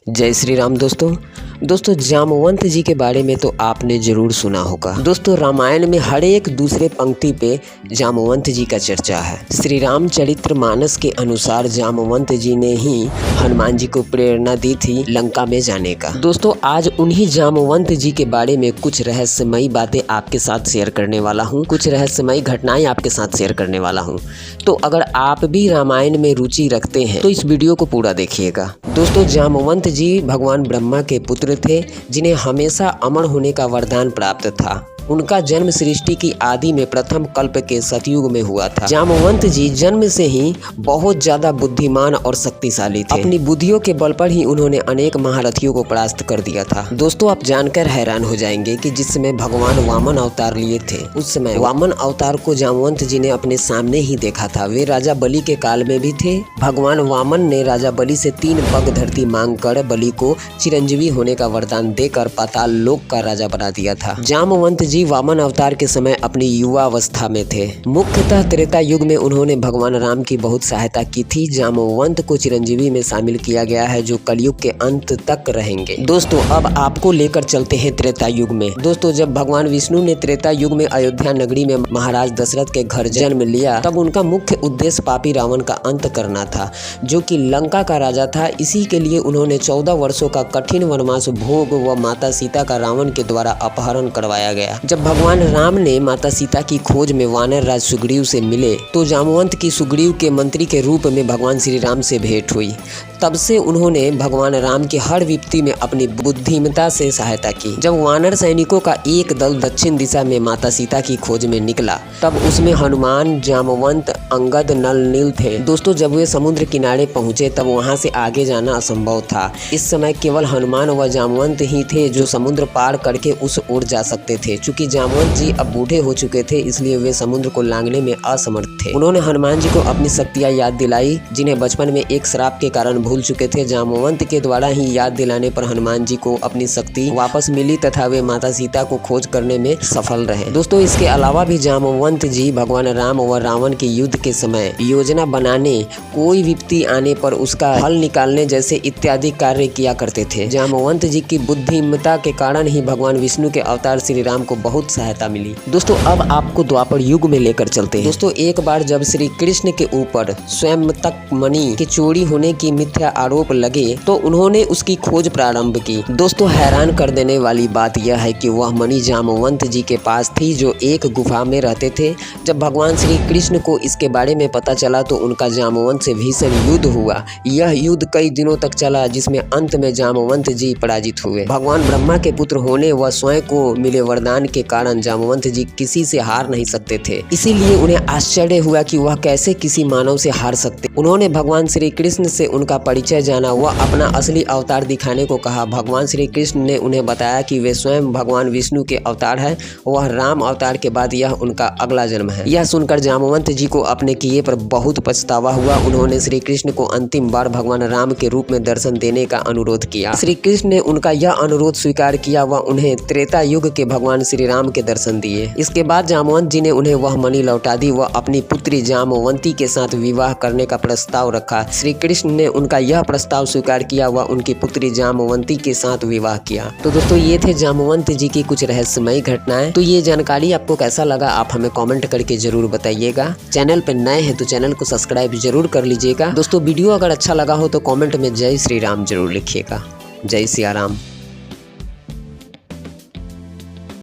जय श्री राम दोस्तों जामवंत जी के बारे में तो आपने ज़रूर सुना होगा। दोस्तों रामायण में हर एक दूसरे पंक्ति पे जामवंत जी का चर्चा है। श्री राम चरित्र मानस के अनुसार जामवंत जी ने ही हनुमान जी को प्रेरणा दी थी लंका में जाने का। दोस्तों आज उन्हीं जामवंत जी के बारे में कुछ रहस्यमयी बातें आपके साथ शेयर करने वाला हूँ, कुछ रहस्यमयी घटनाएं आपके साथ शेयर करने वाला हूँ। तो अगर आप भी रामायण में रुचि रखते हैं तो इस वीडियो को पूरा देखिएगा। दोस्तों जामवंत जी भगवान ब्रह्मा के पुत्र थे जिन्हें हमेशा अमर होने का वरदान प्राप्त था। उनका जन्म सृष्टि की आदि में प्रथम कल्प के सतयुग में हुआ था। जामवंत जी जन्म से ही बहुत ज्यादा बुद्धिमान और शक्तिशाली थे। अपनी बुद्धियों के बल पर ही उन्होंने अनेक महारथियों को परास्त कर दिया था। दोस्तों आप जानकर हैरान हो जाएंगे कि जिस समय भगवान वामन अवतार लिए थे उस समय वामन अवतार को जामवंत जी ने अपने सामने ही देखा था। वे राजा बलि के काल में भी थे। भगवान वामन ने राजा बलि से 3 पग धरती मांग कर बलि को चिरंजीवी होने का वरदान देकर पाताल लोक का राजा बना दिया था। जामवंत जी वामन अवतार के समय अपनी युवा अवस्था में थे। मुख्यतः त्रेता युग में उन्होंने भगवान राम की बहुत सहायता की थी। जामवंत को चिरंजीवी में शामिल किया गया है जो कलयुग के अंत तक रहेंगे। दोस्तों अब आपको लेकर चलते हैं त्रेता युग में। दोस्तों जब भगवान विष्णु ने त्रेता युग में अयोध्या नगरी में महाराज दशरथ के घर जन्म लिया तब उनका मुख्य उद्देश्य पापी रावण का अंत करना था जो कि लंका का राजा था। इसी के लिए उन्होंने 14 वर्षों का कठिन वनवास भोग व माता सीता का रावण के द्वारा अपहरण करवाया गया। जब भगवान राम ने माता सीता की खोज में वानर राज सुग्रीव से मिले तो जामवंत की सुग्रीव के मंत्री के रूप में भगवान श्री राम से भेंट हुई। तब से उन्होंने भगवान राम की हर विपत्ति में अपनी बुद्धिमत्ता से सहायता की। जब वानर सैनिकों का एक दल दक्षिण दिशा में माता सीता की खोज में निकला तब उसमें हनुमान, जामवंत, अंगद, नल, नील थे। दोस्तों जब वे समुद्र किनारे पहुंचे तब वहां से आगे जाना असंभव था। इस समय केवल हनुमान व जामवंत ही थे जो समुद्र पार करके उस ओर जा सकते थे। चूंकि जामवंत जी अब बूढ़े हो चुके थे इसलिए वे समुद्र को लांघने में असमर्थ थे। उन्होंने हनुमान जी को अपनी शक्तियां याद दिलाई जिन्हें बचपन में एक श्राप के कारण भूल चुके थे। जामवंत के द्वारा ही याद दिलाने पर हनुमान जी को अपनी शक्ति वापस मिली तथा वे माता सीता को खोज करने में सफल रहे। दोस्तों इसके अलावा भी जामवंत जी भगवान राम व रावण के युद्ध के समय योजना बनाने, कोई विपत्ति आने पर उसका हल निकालने जैसे इत्यादि कार्य किया करते थे। जामवंत जी की बुद्धिमत्ता के कारण ही भगवान विष्णु के अवतार श्री राम को बहुत सहायता मिली। दोस्तों अब आपको द्वापर युग में लेकर चलते हैं। दोस्तों एक बार जब श्री कृष्ण के ऊपर स्वयं तक मणि की चोरी होने की मिथ्या आरोप लगे तो उन्होंने उसकी खोज प्रारंभ की। दोस्तों हैरान कर देने वाली बात यह है कि वह मणि जामवंत जी के पास थी जो एक गुफा में रहते थे। जब भगवान श्री कृष्ण को इसके बारे में पता चला तो उनका जामवंत से भीषण युद्ध हुआ। यह युद्ध कई दिनों तक चला जिसमें अंत में जामवंत जी पराजित हुए। भगवान ब्रह्मा के पुत्र होने व स्वयं को मिले वरदान के कारण जामवंत जी किसी से हार नहीं सकते थे। इसीलिए उन्हें आश्चर्य हुआ कि वह कैसे किसी मानव से हार सकते। उन्होंने भगवान श्री कृष्ण से उनका परिचय जाना व अपना असली अवतार दिखाने को कहा। भगवान श्री कृष्ण ने उन्हें बताया कि वे स्वयं भगवान विष्णु के अवतार हैं। वह राम अवतार के बाद यह उनका अगला जन्म है। यह सुनकर जामवंत जी को अपने किए पर बहुत पछतावा हुआ। उन्होंने श्री कृष्ण को अंतिम बार भगवान राम के रूप में दर्शन देने का अनुरोध किया। श्री कृष्ण ने उनका यह अनुरोध स्वीकार किया व उन्हें त्रेता युग के भगवान श्री राम के दर्शन दिए। इसके बाद जामवंत जी ने उन्हें वह मणि लौटा दी व अपनी पुत्री जामवंती के साथ विवाह करने का प्रस्ताव रखा। श्री कृष्ण ने उनका यह प्रस्ताव स्वीकार किया व उनकी पुत्री जामवंती के साथ विवाह किया। तो दोस्तों ये थे जामवंत जी की कुछ रहस्यमयी घटनाएं। तो ये जानकारी आपको कैसा लगा आप हमें कमेंट करके जरूर बताइएगा। चैनल पर नए हैं तो चैनल को सब्सक्राइब जरूर कर लीजिएगा। दोस्तों वीडियो अगर अच्छा लगा हो तो कमेंट में जय श्री राम जरूर लिखिएगा। जय सिया राम।